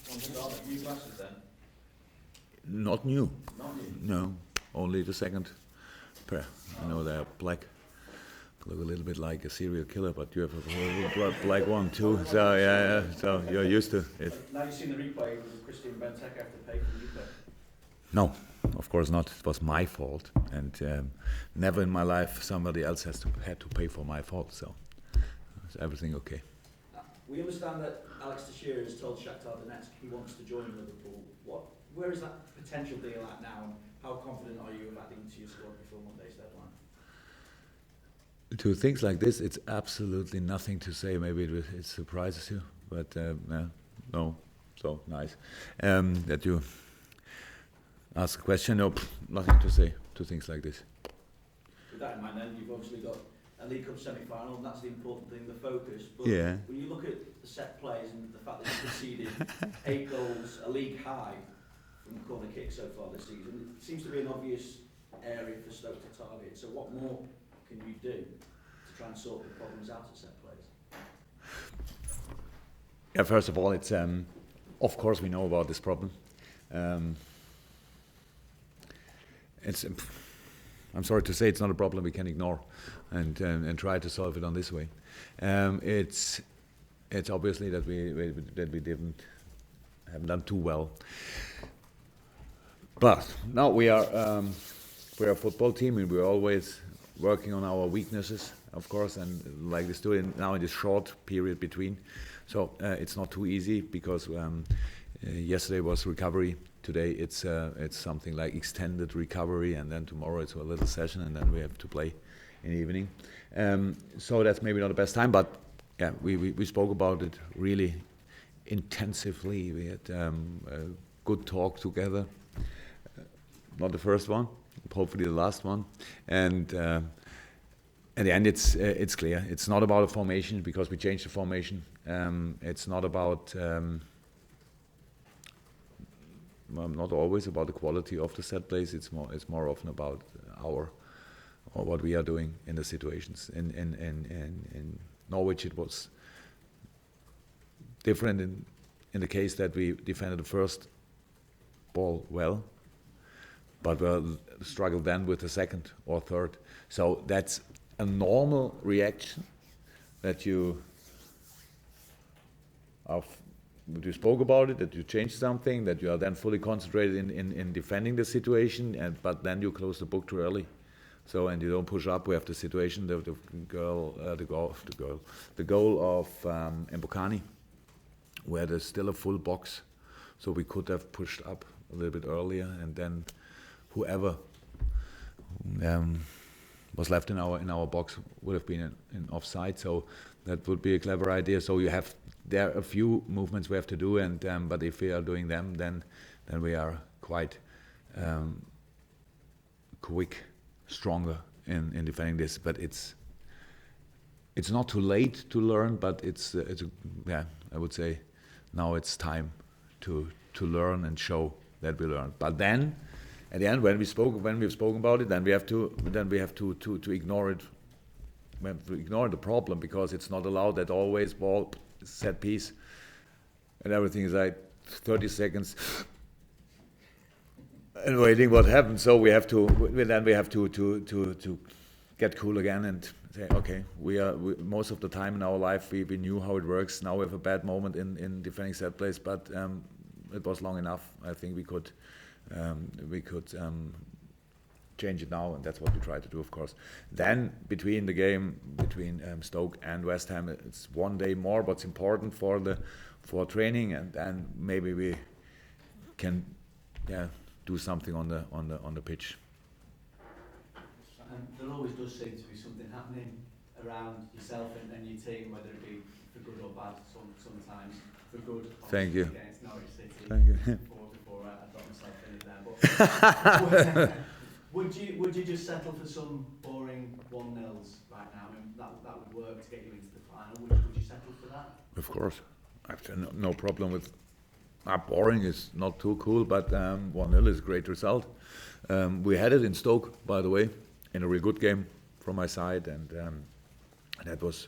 New glasses then? Not new. Not new? No, only the second pair. I know they're black. Look a little bit like a serial killer, but you have a whole black one too. So yeah, so you're used to it. Now you've seen the replay with Christian Benteke have to pay for the replay. No, of course not. It was my fault, and never in my life somebody else had to pay for my fault. So is everything okay? We understand that Alex Teixeira has told Shakhtar Donetsk he wants to join Liverpool. Where is that potential deal at now, and how confident are you of adding to your squad before Monday's deadline? To things like this, it's absolutely nothing to say. Maybe it surprises you, but no, so nice that you ask a question. No, nothing to say to things like this. With that in mind, then you've obviously got a League Cup semi-final, and that's the important thing, the focus. But yeah. When you look at the set plays and the fact that you've conceded 8 goals, a league high from corner kicks so far this season, it seems to be an obvious area for Stoke to target. So what more can you do to try and sort the problems out at set plays? Yeah, first of all, it's of course we know about this problem. It's I'm sorry to say it's not a problem we can ignore and try to solve it on this way. It's obviously that we haven't done too well. But now we're a football team, and we're always working on our weaknesses, of course, and like this doing now in this short period between. So it's not too easy because yesterday was recovery. Today it's something like extended recovery, and then tomorrow it's a little session, and then we have to play in the evening. So that's maybe not the best time, but yeah, we spoke about it really intensively. We had a good talk together. Not the first one, hopefully the last one, and at the end it's clear. It's not about a formation because we changed the formation. It's not about not always about the quality of the set plays. It's more often about or what we are doing in the situations. In Norwich it was different in the case that we defended the first ball well, but we'll struggle then with the second or third. So that's a normal reaction that you spoke about it, that you change something, that you are then fully concentrated in defending the situation, but then you close the book too early. So, and you don't push up. We have the situation, the goal of Mbokani, where there's still a full box. So we could have pushed up a little bit earlier, and then whoever was left in our box would have been in offside. So that would be a clever idea. So there are a few movements we have to do, and but if we are doing them, then we are quite quick, stronger in defending this. But it's not too late to learn, but I would say now it's time to learn and show that we learn. But then at the end, when we've spoken about it, then we have to ignore it. We have to ignore the problem, because it's not allowed that always ball set piece and everything is like 30 seconds and waiting what happens. So we have to get cool again and say, okay, we most of the time in our life we knew how it works. Now we have a bad moment in defending set plays, but it was long enough. I think we could change it now, and that's what we try to do, of course. Then between the game between Stoke and West Ham, it's one day more. What's important for training, and then maybe we can do something on the pitch. There always does seem to be something happening around yourself and your team, whether it be for good or bad. Sometimes for good. Thank you. Against Norwich City. Thank you. Before I got myself in it there. But would you just settle for some boring 1-0s right now? I mean, that would work to get you into the final. Would you settle for that? Of course. I've no problem with. Boring is not too cool, but 1-0 is a great result. We had it in Stoke, by the way, in a really good game from my side, and that was.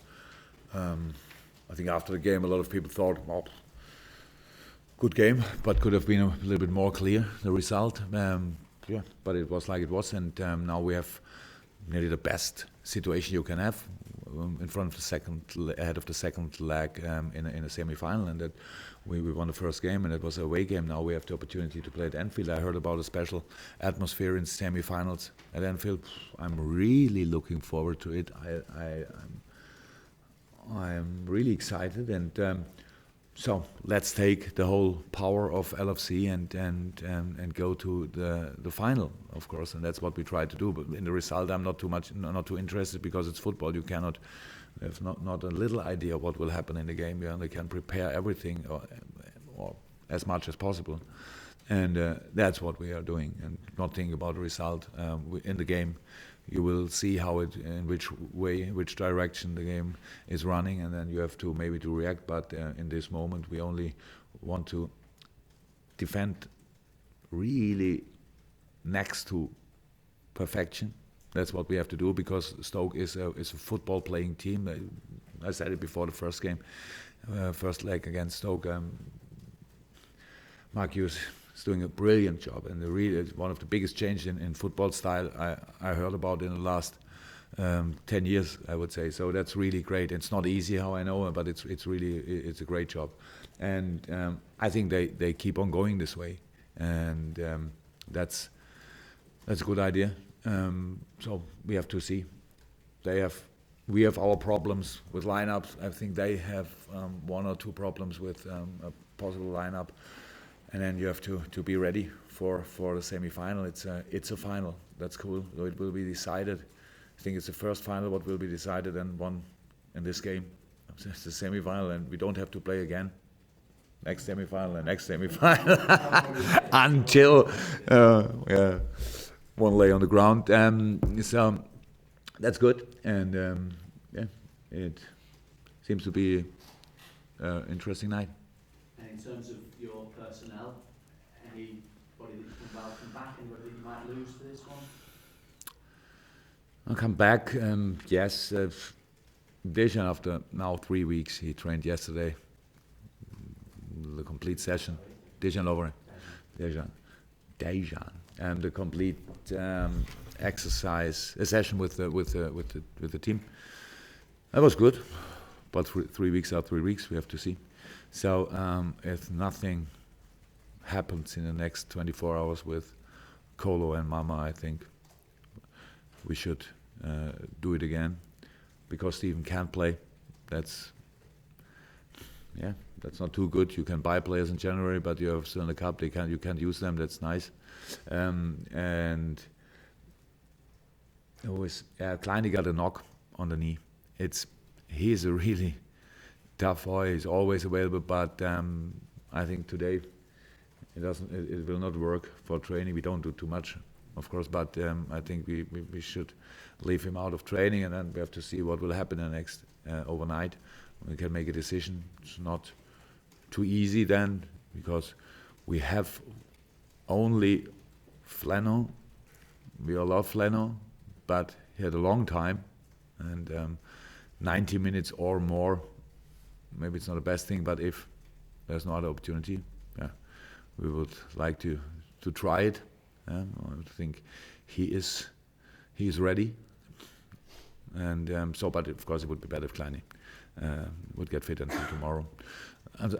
I think after the game, a lot of people thought, well, good game, but could have been a little bit more clear, the result. Yeah, but it was like it was, and now we have nearly the best situation you can have in front of ahead of the second leg in a semi-final, and that we won the first game, and it was a away game. Now we have the opportunity to play at Anfield. I heard about a special atmosphere in semi-finals at Anfield. I'm really looking forward to it. I'm really excited, and so let's take the whole power of LFC and go to the final, of course, and that's what we try to do. But in the result, I'm not too interested, because it's football. You cannot have not a little idea what will happen in the game. You only can prepare everything or as much as possible, and that's what we are doing, and not think about the result. In the game, you will see in which direction the game is running, and then you have to maybe react. But in this moment, we only want to defend really next to perfection. That's what we have to do, because Stoke is a football playing team. I said it before the first game, first leg against Stoke. Mark Hughes is doing a brilliant job, and it's one of the biggest changes in football style I heard about in the last 10 years, I would say. So that's really great. It's not easy, how I know, but it's a great job, and I think they keep on going this way, and that's a good idea. So we have to see. We have our problems with lineups. I think they have one or two problems with a possible lineup. And then you have to be ready for the semi-final. It's a final. That's cool. So it will be decided. I think it's the first final what will be decided and won in this game. It's the semi-final, and we don't have to play again. Next semi-final and next semi-final until one lay on the ground. So that's good, and it seems to be an interesting night. And in terms of your personnel, anybody that you can welcome back, anybody that you might lose for this one? I'll come back. Yes, Dejan, after now 3 weeks, he trained yesterday. The complete session. Dejan Lovren. Dejan. And the complete exercise, a session with the team. That was good, but 3 weeks are 3 weeks. We have to see. So if nothing happens in the next 24 hours with Kolo and Mama, I think we should do it again, because Steven can't play. That's not too good. You can buy players in January, but you have still in the cup. You can't use them. That's nice. And it was Kleine got a knock on the knee. He's a really tough boy. He's always available, but I think today it will not work for training. We don't do too much, of course, but I think we should leave him out of training, and then we have to see what will happen in the next overnight. We can make a decision. It's not too easy then, because we have only Flano. We all love Flano, but he had a long time, and 90 minutes or more. Maybe it's not the best thing, but if there's no other opportunity, we would like to try it. I think he is ready, and so. But of course, it would be better if Kleine would get fit until tomorrow. And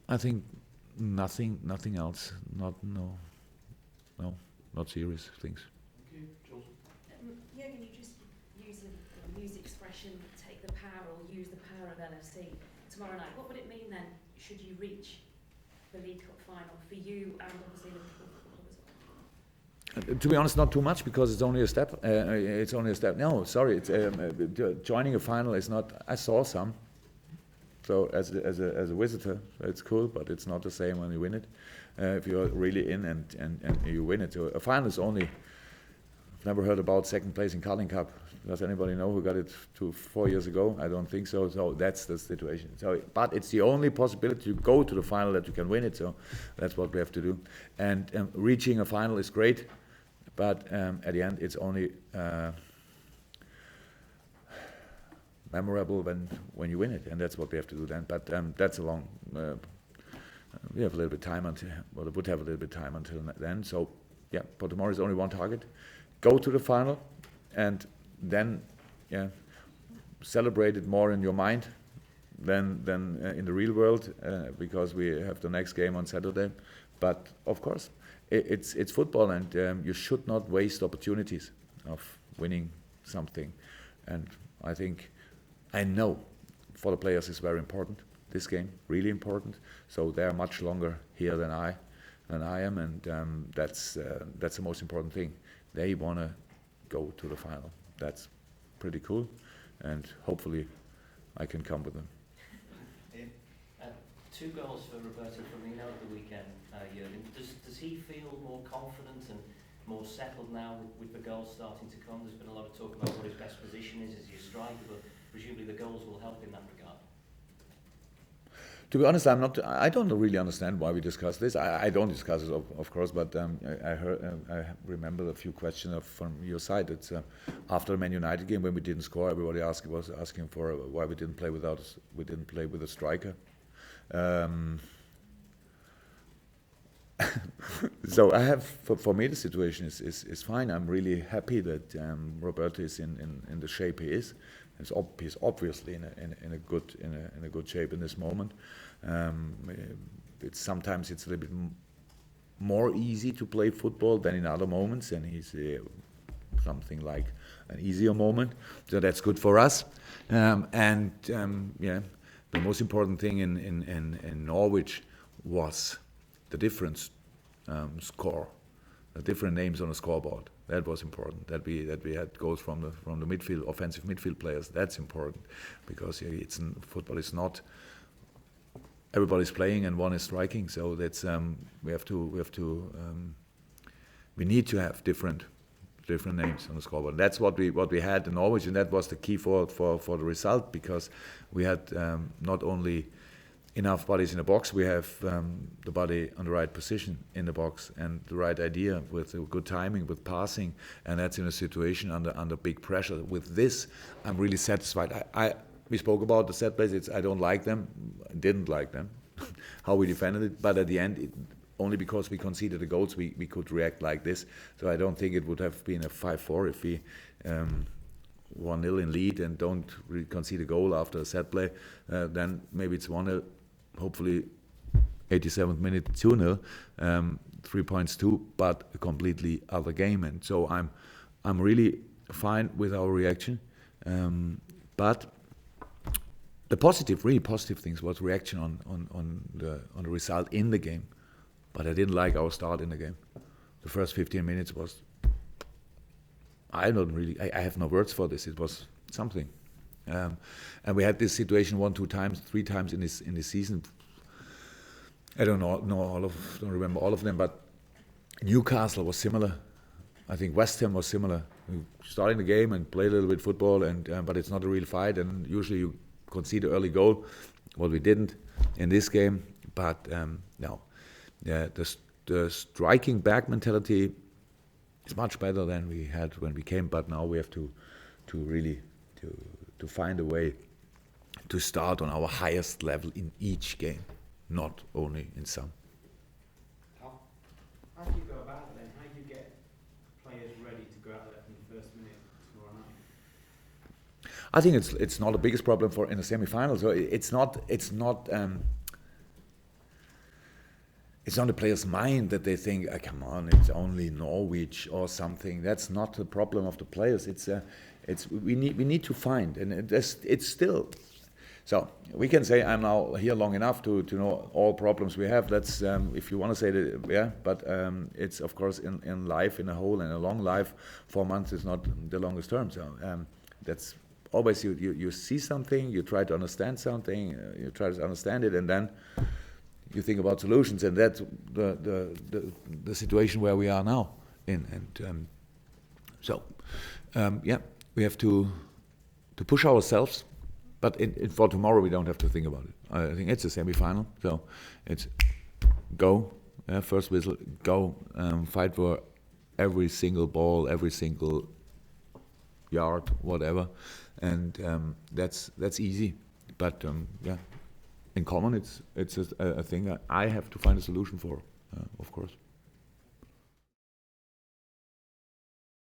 I think nothing else. Not serious things. Thank you, Jules. Jurgen, you just use the expression "take the power" or "use the power of LFC" tomorrow night. What would it mean then, should you reach the League Cup final for you and obviously Liverpool Football as well? To be honest, not too much, because it's only a step. No, sorry. It's, joining a final is not. I saw some. So as a visitor, it's cool, but it's not the same when you win it. If you're really in and you win it. So a final is only. I've never heard about second place in Carling Cup. Does anybody know who got it 4 years ago? I don't think so. So that's the situation. So, but it's the only possibility to go to the final that you can win it. So that's what we have to do. And reaching a final is great, but at the end it's only memorable when you win it, and that's what we have to do then. But that's a long. we have a little bit time until, well, it would have a little bit time until then. So, yeah, for tomorrow is only one target: go to the final, and then, yeah, celebrate it more in your mind than in the real world, because we have the next game on Saturday. But of course, it's football, and you should not waste opportunities of winning something. And I know for the players it's very important. This game really important. So they are much longer here than I am, and that's the most important thing. They want to go to the final. That's pretty cool, and hopefully I can come with them. 2 goals for Roberto Firmino at the weekend, Jurgen. Does he feel more confident and more settled now with the goals starting to come? There's been a lot of talk about what his best position is as your striker, but presumably the goals will help in that regard. To be honest, I don't really understand why we discuss this. I don't discuss it, of course, but I remember a few questions from your side. It's after the Man United game when we didn't score, everybody was asking for why we didn't play with a striker. So I have, for me, the situation is fine. I'm really happy that Roberto is in the shape he is. He's obviously in a good shape in this moment. Sometimes it's a little bit more easy to play football than in other moments, and he's something like an easier moment. So that's good for us. Yeah, the most important thing in Norwich was the difference score, the different names on the scoreboard. That was important. That we had goals from the midfield, offensive midfield players. That's important, because football is not everybody's playing and one is striking. So that's we need to have different names on the scoreboard. That's what we had in Norwich, and that was the key for the result, because we had not only enough bodies in the box, we have the body on the right position in the box and the right idea with good timing, with passing, and that's in a situation under big pressure. With this, I'm really satisfied. We spoke about the set plays. I don't like them. I didn't like them, how we defended it. But at the end, only because we conceded the goals, we could react like this. So I don't think it would have been a 5-4 if we 1-0 in lead and don't concede a goal after a set play. Then maybe it's 1-0. Hopefully 87th minute 2-0, 3 points too, but a completely other game. And so I'm really fine with our reaction. But the really positive things was reaction on the result in the game. But I didn't like our start in the game. The first 15 minutes was, I have no words for this. It was something. And we had this situation 1, 2 times, 3 times in this season. I don't remember all of them, but Newcastle was similar. I think West Ham was similar. We started the game and played a little bit football, but it's not a real fight. And usually you concede an early goal. Well, we didn't in this game, but no. Yeah, the striking back mentality is much better than we had when we came. But now we have to really find a way to start on our highest level in each game, not only in some. How do you go about it then? How do you get players ready to go out there from the first minute tomorrow night? I think it's not the biggest problem in the semi-final. So it's not the player's mind that they think, come on, it's only Norwich or something. That's not the problem of the players. We need to find, and it's still. So we can say I'm now here long enough to know all problems we have. That's if you want to say that, yeah. But it's of course in life, in a whole, in a long life, 4 months is not the longest term. So that's always you see something, you try to understand something, you try to understand it, and then you think about solutions, and that's the situation where we are now in. And so yeah, we have to push ourselves. But for tomorrow, we don't have to think about it. I think it's a semi-final, so it's go, first whistle, go, fight for every single ball, every single yard, whatever, and that's easy. But yeah, in common, it's a thing I have to find a solution for, of course.